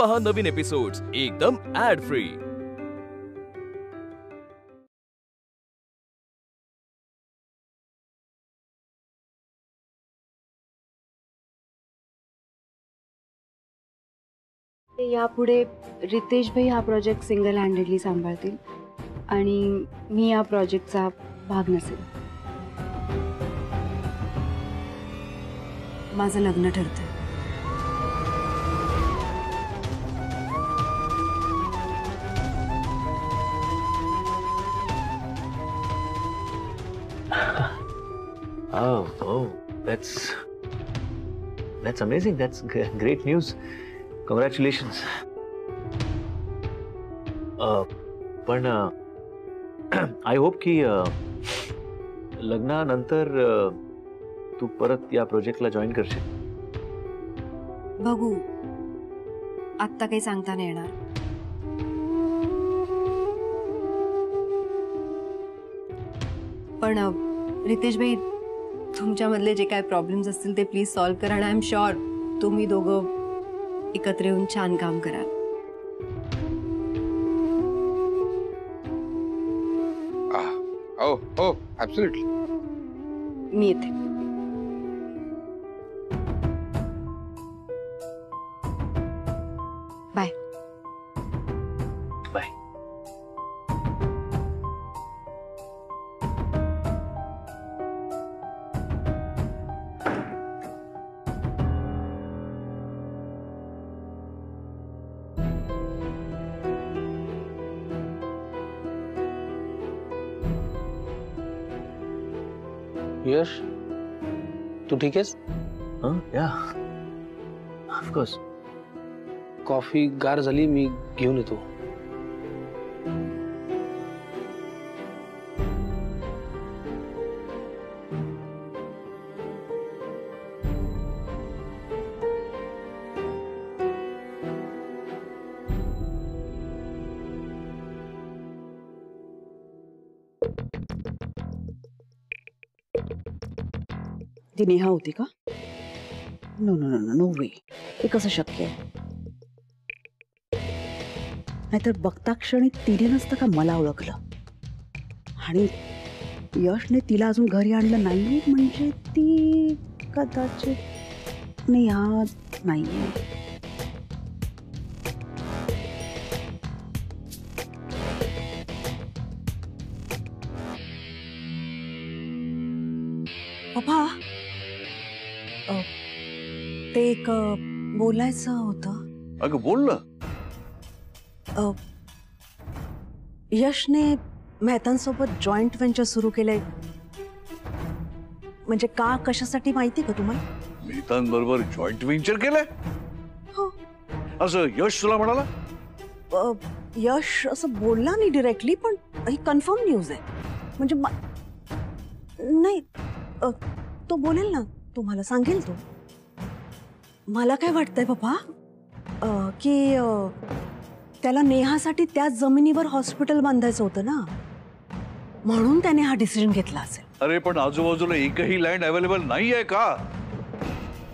पहा नवीन एपिसोड्स एकदम add free. यापुढे रितेश भाई हा प्रोजेक्ट सिंगल हँडेडली सांभाळतील आणि मी या प्रोजेक्टचा भाग नसेल। माझं लग्न ठरतंय। Oh, that's amazing. That's great news. Congratulations. पण I hope की लग्नानंतर तू परत या प्रोजेक्टला जॉईन करशील। बघू, आत्ता काही सांगता नाही येणार। पण रितेश भाई, तुमच्यामधले जे काय प्रॉब्लेम्स असतील ते प्लीज सॉल्व्ह करा आणि आय एम शुअर तुम्ही दोघं एकत्र येऊन छान काम कराल। हो ऍब्सोल्युटली। मी येते। Bye bye. यश, तू ठीक आहेस? या ऑफ कोर्स। कॉफी गार झाली, मी घेऊन येतो। ती नेहा होती का? No no no no no way, हे कसं शक्य आहे? नाहीतर बघता क्षणी तिने नसतं का मला ओळखलं? आणि यशने तिला अजून घरी आणलं नाही म्हणजे ती कदाचित नेहा नाहीये। पप्पा, ते एक बोलायचं होतं। अगं बोल ना। यशने मेहतांसोबत जॉईंट व्हेंचर सुरू केलंय, म्हणजे का कशासाठी माहिती का तुम्हाला? मेहतांबरोबर जॉईंट व्हेंचर केलंय? हो। असं यश तुला म्हणाला? यश असं बोलला नाही डिरेक्टली, पण ही कन्फर्म न्यूज आहे। म्हणजे नाही, तो बोलेल ना, तुम्हाला सांगेल तो। मला काय वाटतंय पप्पा, की त्याला नेहासाठी त्याच जमिनीवर हॉस्पिटल बांधायचं होतं ना, म्हणून त्याने हा डिसिजन घेतला असेल। अरे पण आजूबाजूला एकही लँड अवेलेबल नाही आहे का?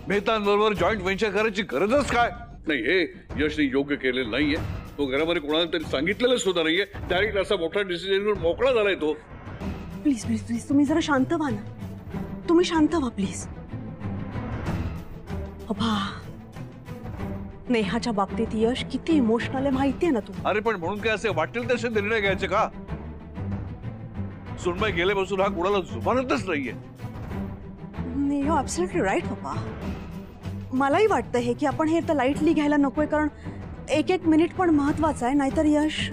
मेहतांबरोबर जॉईंट व्हेंचर करायची गरजच काय? नाही, हे यशने योग्य केलेलं नाहीये। तो घरामध्ये कोणाला तरी सांगितलेलं सुद्धा नाहीये। डायरेक्ट असा मोठा डिसिजन मोकळा झालाय तो। प्लीज प्लीज प्लीज तुम्ही जरा शांत व्हा ना, तुम्ही शांत व्हा प्लीज। पप्पा, नेहाच्या बाबतीत यश किती इमोशनल आहे माहिती आहे ना तू? अरे पण म्हणून काय असे वाटेल तसे निर्णय घ्यायचे का? सुनबाई गेल्यापासून हा कुणाला जुमानतच नाहीये। यू ॲब्सोल्युटली राईट पप्पा। मलाही वाटतं हे की आपण हे तर लाईटली घ्यायला नकोय, कारण एक एक मिनिट पण महत्वाचा आहे। नाहीतर यश,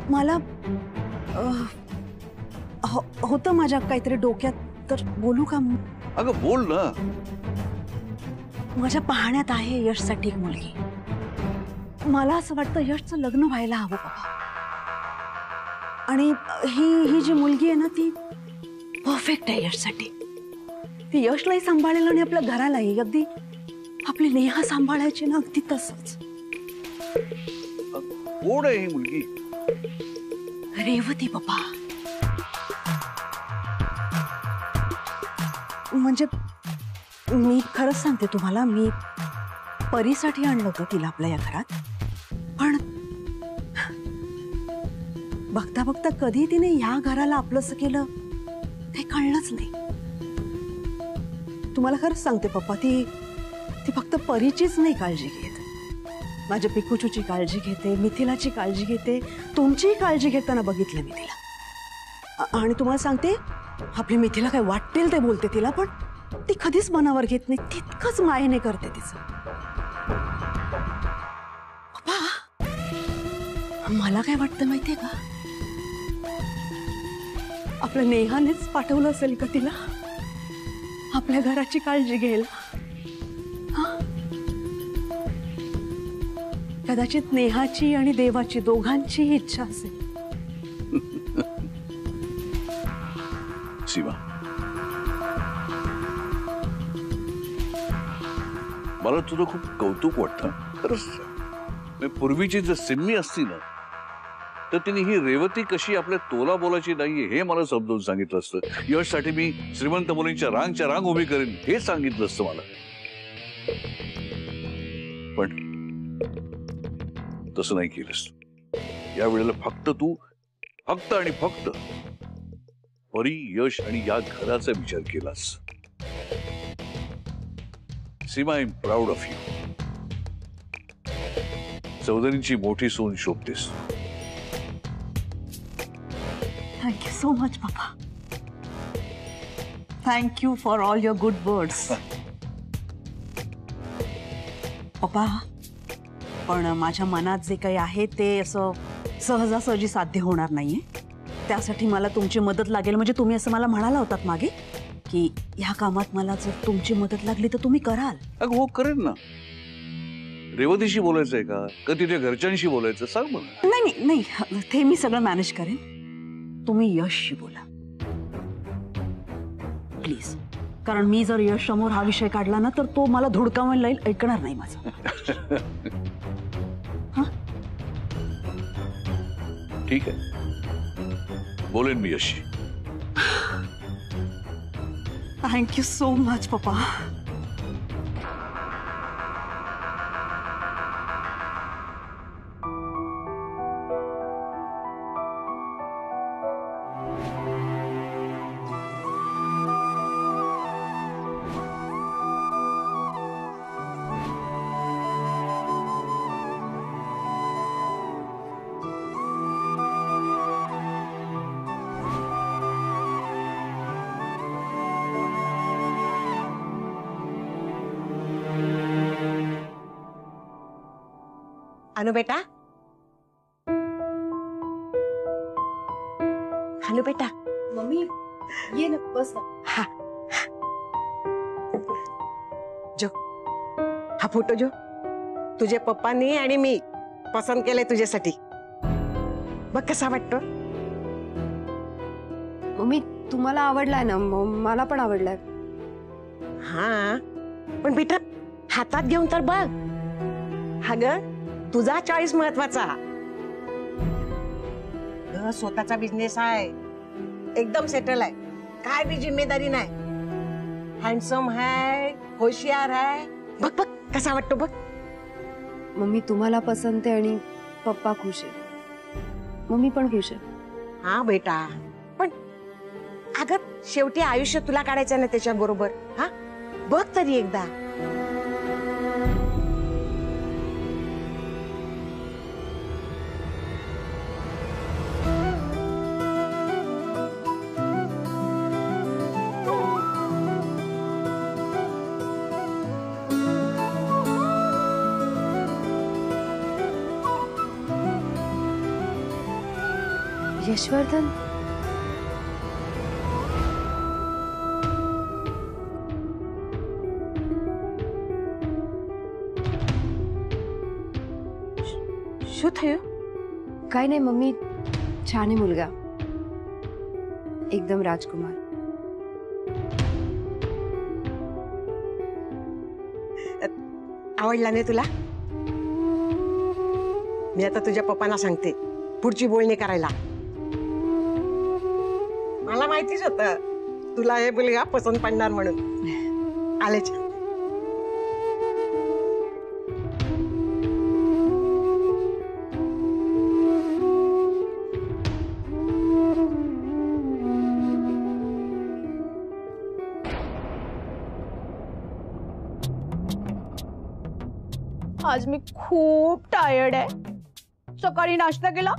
मला होतं माझ्या काहीतरी डोक्यात, तर बोलू का? अगं बोल ना। माझ्या पाहण्यात आहे यशसाठी एक मुलगी। मला असं वाटतं यशचं लग्न व्हायला हवं बाबा। आणि ही जी मुलगी आहे ना, ती परफेक्ट आहे यशसाठी। ती यशलाही सांभाळेल आणि आपल्या घरालाही, अगदी आपली नेहा सांभाळायची ना, अगदी तसंच। कोण आहे ही मुलगी? रेवती बाबा। म्हणजे मी खरंच सांगते तुम्हाला, मी परीसाठी आणलं होतं तिला आपल्या या घरात, पण बघता बघता कधी तिने या घराला आपलंसं केलं ते कळलंच नाही. तुम्हाला खरंच सांगते पप्पा, ती फक्त परीचीच नाही काळजी घेत, माझ्या पिकूचूची काळजी घेते, मिथिलाची काळजी घेते, तुमचीही काळजी घेताना बघितलं मी तिला. आणि तुम्हाला सांगते, आपली मिथिला काय वाटेल ते बोलते तिला, पण ती कधीच मनावर घेत नाही, तितकंच मायेने करते तिचं. पप्पा, मला काय वाटतं माहितीये का, आपल्या नेहानेच पाठवलं असेल का तिला आपल्या घराची काळजी घ्यायला. कदाचित नेहाची आणि देवाची दोघांचीही इच्छा असेल. सीमा, मला तुझं खूप कौतुक वाटतं खरंच. पूर्वीची जर सिम्मी असती ना, तर तिने ही रेवती कशी आपल्या तोला बोलायची नाहीये हे मला समजावून सांगितलं असतं. यशसाठी मी श्रीमंत मुलींच्या रांगच्या रांग उभी करेन हे सांगितलं असतं मला. पण तसं नाही केलंस. या वेळेला फक्त आणि फक्त परी, यश आणि या घराचा विचार केलास. Seema, I am proud of you. चौधरींची मोठी सून शोभतेस. थँक्यू सो मच पप्पा. Thank you for all your good words. पप्पा, पण माझ्या मनात जे काही आहे ते असं सहजासहजी साध्य होणार नाहीये. त्यासाठी मला तुमची मदत लागेल. म्हणजे तुम्ही असं मला म्हणाला होतात मागे की ह्या कामात मला जर तुमची मदत लागली तर तुम्ही कराल. अगं हो, करेन ना. रेवतीशी बोलायचंय का तिच्या घरच्यांशी बोलायचं सांग मला. नाही नाही नाही, ते मी सगळं मॅनेज करेन. तुम्ही यशशी बोला प्लीज. कारण मी जर यश समोर हा विषय काढला ना तर तो मला धुडकावून लाईल, ऐकणार नाही माझं. ठीक आहे, बोलेन मी यशशी. थँक्यू सो मच पप्पा. अनु बेटा, अनु बेटा. मम्मी ये ना, बस ना. हा जो हा फोटो जो तुझे पप्पांनी आणि मी पसंत केले तुझ्यासाठी. बघ कसा वाटतो. मम्मी तुम्हाला आवडलाय ना, मला पण आवडलाय. हा पण बेटा हातात घेऊन तर बघ. हा ग तुझा चॉईस महत्वाचा. स्वतःचा बिझनेस आहे, एकदम सेटल आहे, काय भी जिम्मेदारी नाही. हँडसम है, होशियार है. बघ बघ कसा वाटतो बघ. मम्मी तुम्हाला पसंत आहे आणि पप्पा खुश आहे, मम्मी पण खुश आहे. हा बेटा, पण अगं शेवटी आयुष्य तुला काढायचं ना त्याच्या बरोबर. हा बघ तरी एकदा. यशवर्धन, શું થયું? काय नाही मम्मी, छान आहे मुलगा, एकदम राजकुमार. आवडला नाही तुला? मी आता तुझ्या पप्पांना सांगते पुढची बोलणी करायला. मला माहितीच होतं तुला हे मुलगा पसंत पडणार म्हणून. आलेच. आज मी खूप टायर्ड आहे. सकाळी नाश्ता केला,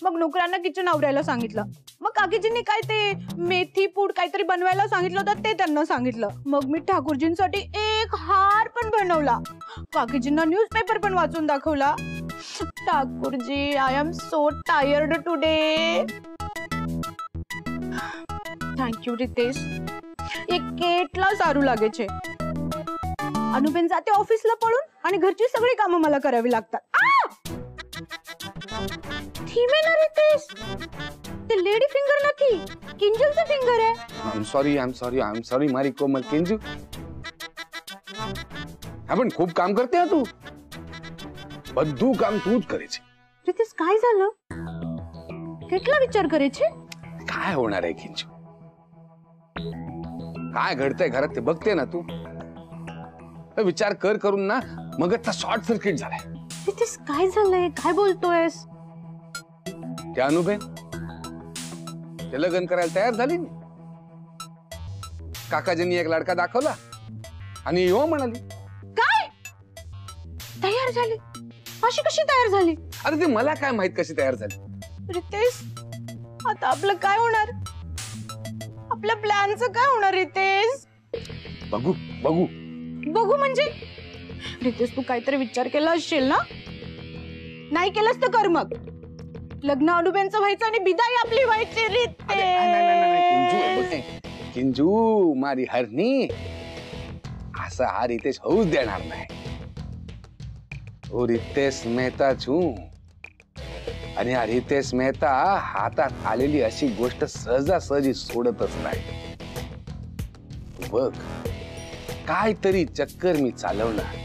मग नोकरांना किचन आवरायला सांगितलं, मग काकीजींनी काय ते मेथी पूड काहीतरी बनवायला सांगितलं होतं ते त्यांना सांगितलं, मग मी ठाकूरजींसाठी एक हार पण बनवला, काकीजींना न्यूजपेपर पण वाचून दाखवला. Thakurji, I am so tired today. Thank you Ritesh. એ કેટલા સારું લાગે છે. અનુબેન જાતે ઓફિસला पळून आणि घरची सगळी कामं मला करावी लागतात. ધીમે ના रितेश, તે લેડી ફિંગર નથી, કિંજલचं ફિંગર आहे. આઈ એમ સોરી મારી કોમલ કિંજુ. હા પણ ખૂબ કામ કરતે હે તું, બધું કામ તું જ કરે છે. रितेश काय झालं? કેટલા વિચાર કરે છે? काय होणार आहे किंजू? काय घडतंय घरात ते बघते ना तू. विचार कर करून ना मगचा शॉर्ट सर्किट झालाय. रितेश काय झालंय? काय बोलतोयस? त्या अनुबेन ते लग्न करायला तयार झाली. काकाजींनी एक लडका दाखवला आणि हो म्हणाली. काय तयार झाली? अशी कशी तयार झाली? अरे ते मला काय माहित कशी तयार झाली. रितेश आता आपलं काय होणार? आपल्या प्लॅनचं काय होणार रितेश? बघू बघू बघू म्हणजे रितेश तू काहीतरी विचार केला असशील ना? नाही केलंस तर कर मग. लग्न अनुबेनचं व्हायचं आणि बिदाई आपली व्हायची. रितेश किंजू मारी हरणी असा हा रितेश होऊच देणार नाही. ओ रितेश मेहता छू आणि हा रितेश मेहता हातात आलेली अशी गोष्ट सहजासहजी सोडतच नाही. बघ काहीतरी चक्कर मी चालवणार.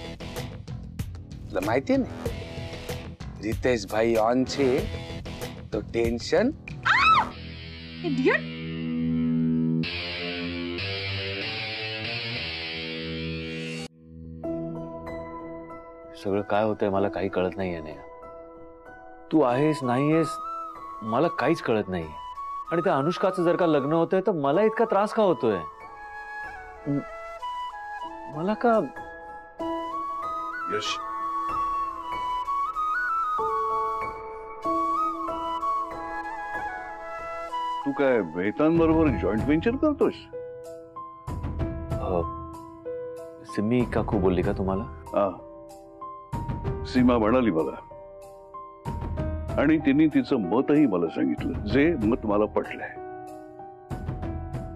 तुला माहितीये ना रितेश भाई ऑन छे तो टेन्शन. इडियट. सगळं काय होतंय मला काही कळत नाहीये ना. तू आहेस नाहीयेस मला काहीच कळत नाही. आणि त्या अनुष्काचं जर का लग्न होतंय तर मला इतका त्रास का होतोय? मला का यश तू काय मेहतांबरोबर जॉईंट व्हेंचर करतोस? सिमी काकू बोलली का तुम्हाला? सीमा म्हणाली मला आणि तिने तिचं मतही मला सांगितलं, जे मत मला पटलंय.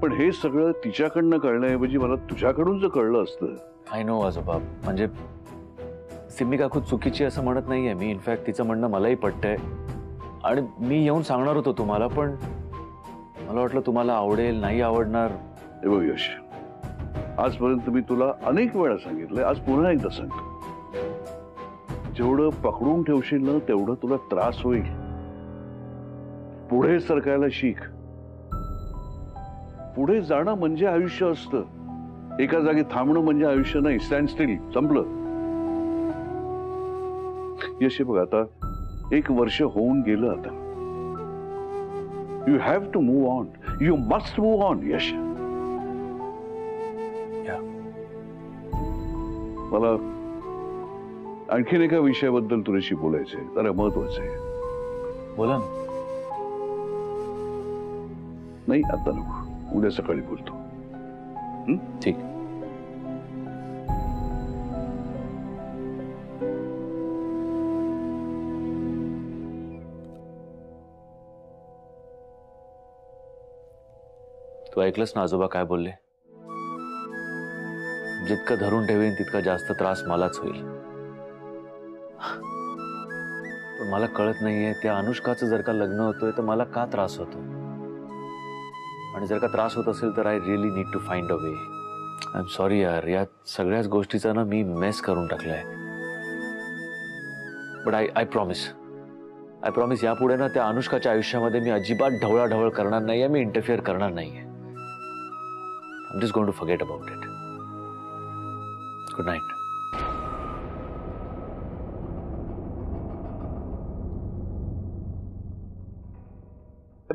पण हे सगळं तिच्याकडनं कळण्याऐवजी मला तुझ्याकडून जर कळलं असतं. आय नो आजोबा, म्हणजे सिमी काकू चुकीची असं म्हणत नाहीये मी. इनफॅक्ट तिचं म्हणणं मलाही पटतंय आणि मी येऊन सांगणार होतो तुम्हाला, पण मला वाटलं तुम्हाला आवडेल नाही आवडणार. हे बघ यश, आजपर्यंत मी तुला अनेक वेळा सांगितलंय, आज पुन्हा एकदा सांगतो. जेवढं पकडून ठेवशील ना तेवढं तुला त्रास होईल. पुढे सरकायला शिक. पुढे जाणं म्हणजे आयुष्य असतं. एका जागी थांबणं म्हणजे आयुष्य नाही. स्टँड स्टील, संपलं. यश बघ, आता 1 वर्ष होऊन गेलं. आता you have to move on. You must move on Yash. मला आणखीन एका विषयाबद्दल तुझ्याशी बोलायचंय, जरा महत्वाचं आहे. बोला नाही आता नको, उद्या सकाळी बोलतो. ठीक. तू ऐकलंस ना आजोबा काय बोलले? जितकं धरून ठेवीन तितका जास्त त्रास मलाच होईल. पण मला कळत नाहीये त्या अनुष्काचं जर का लग्न होतोय तर मला का त्रास होतो. आणि जर का त्रास होत असेल तर I really need to find a way. I am sorry यार, या सगळ्याच गोष्टीचा ना मी मेस करून टाकलाय. बट आय प्रॉमिस यापुढे ना त्या अनुष्काच्या आयुष्यामध्ये मी अजिबात ढवळाढवळ करणार नाहीये. मी इंटरफिअर करणार नाहीये. I am just going to forget about it. Good night.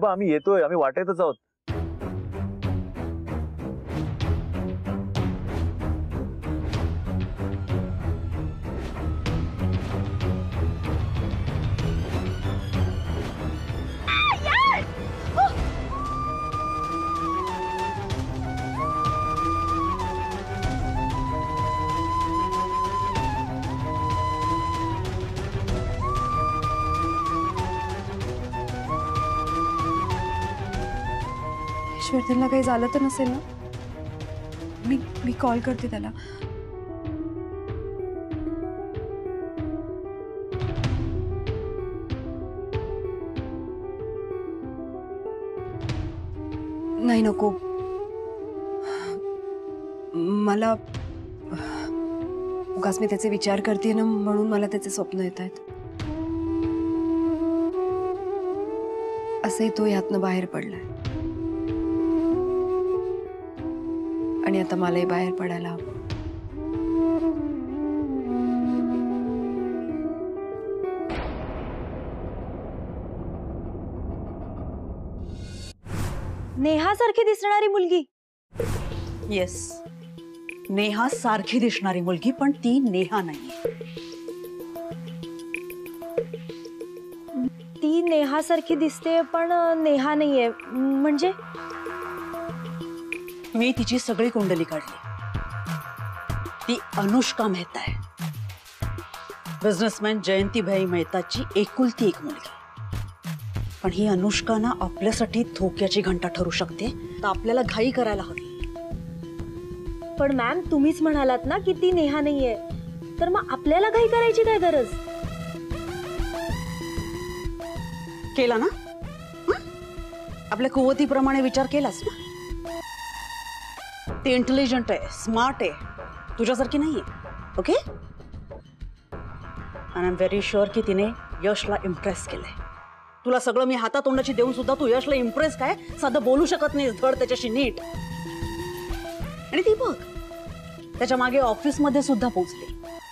आम्ही येतोय, आम्ही वाटेतच आहोत. हर्षवर्धनला काही झालं तर नसेल ना? मी कॉल करते त्याला. नाही नको. मला उगाच मी त्याचे विचार करते ना, म्हणून मला त्याचे स्वप्न येत आहेत. असंही तो यातनं बाहेर पडलाय आणि आता मलाही बाहेर पडायला हवं. नेहासारखी दिसणारी मुलगी. येस, नेहा सारखी दिसणारी मुलगी, पण ती नेहा नाहीये. ती नेहासारखी दिसते पण नेहा नाहीये. म्हणजे मी तिची सगळी कुंडली काढली. ती अनुष्का मेहता आहे, बिझनेसमॅन जयंतीभाई मेहताची एकुलती एक मुलगी. पण ही अनुष्का ना आपल्यासाठी धोक्याची घंटा ठरू शकते, तर आपल्याला घाई करायला हवी. पण मॅम तुम्हीच म्हणालात ना की ती नेहा नाहीये, तर मग आपल्याला घाई करायची काय गरज? केला ना? आपल्या कुवतीप्रमाणे विचार केलास ना? ती इंटेलिजंट आहे, स्मार्ट आहे, तुझ्यासारखी नाहीये. ओके, आणि आय एम व्हेरी शुअर की तिने यशला इम्प्रेस केलंय. तुला सगळं मी हातातोंडाची देऊन सुद्धा तू यशला इम्प्रेस काय साधं बोलू शकत नाही धड त्याच्याशी नीट. आणि ती बघ त्याच्या मागे ऑफिसमध्ये सुद्धा पोहोचली,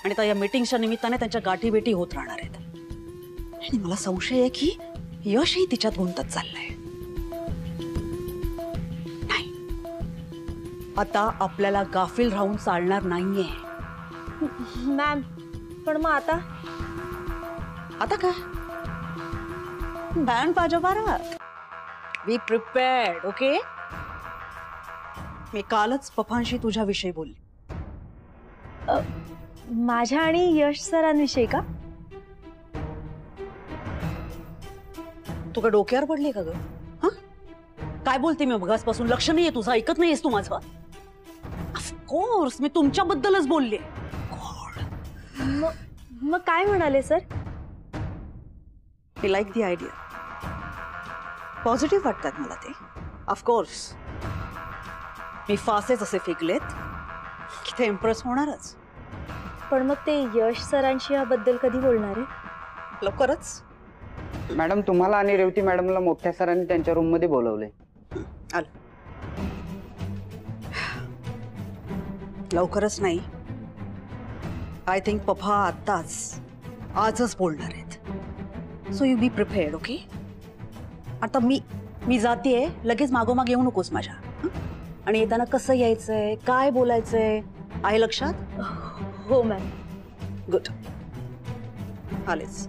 आणि त्या या मीटिंगच्या निमित्ताने त्यांच्या गाठी भेटी होत राहणार आहेत. आणि मला संशय आहे की यशही तिच्यात गुंतत चाललंय. नाही, आता आपल्याला गाफील राहून चालणार नाहीये. मॅम पण मग आता काय? बॅन पाजा बारात. बी प्रिपेअर्ड. ओके, मी कालच पप्पांशी तुझ्याविषयी बोलली. माझ्या आणि यश सरांविषयी का? तू का डोक्यावर पडली का ग? हा, काय बोलते मी मगासपासून? लक्ष नाहीये तुझं, ऐकत नाहीयेस तू माझं? ऑफकोर्स मी तुमच्याबद्दलच बोलले. मग काय म्हणाले sir? Me like the idea. Positive वाटतात मला ते. ऑफकोर्स मी फासेच असे फेकलेत की ते इम्प्रेस होणारच. पण मग ते यश सरांशी याबद्दल कधी बोलणार आहे? लवकरच. मॅडम, तुम्हाला आणि रेवती मॅडमला मोठ्या सरांनी त्यांच्या रूम मध्ये बोलवले. लवकरच नाही, आय थिंक पप्पा आजच बोलणार आहेत. So you B prepared. Okay, आता मी जातेय, लगेच मागोमाग येऊ नकोस माझ्या. आणि येताना कसं यायचंय, काय बोलायचंय आहे लक्षात? हो मॅम. गुड, आलेच.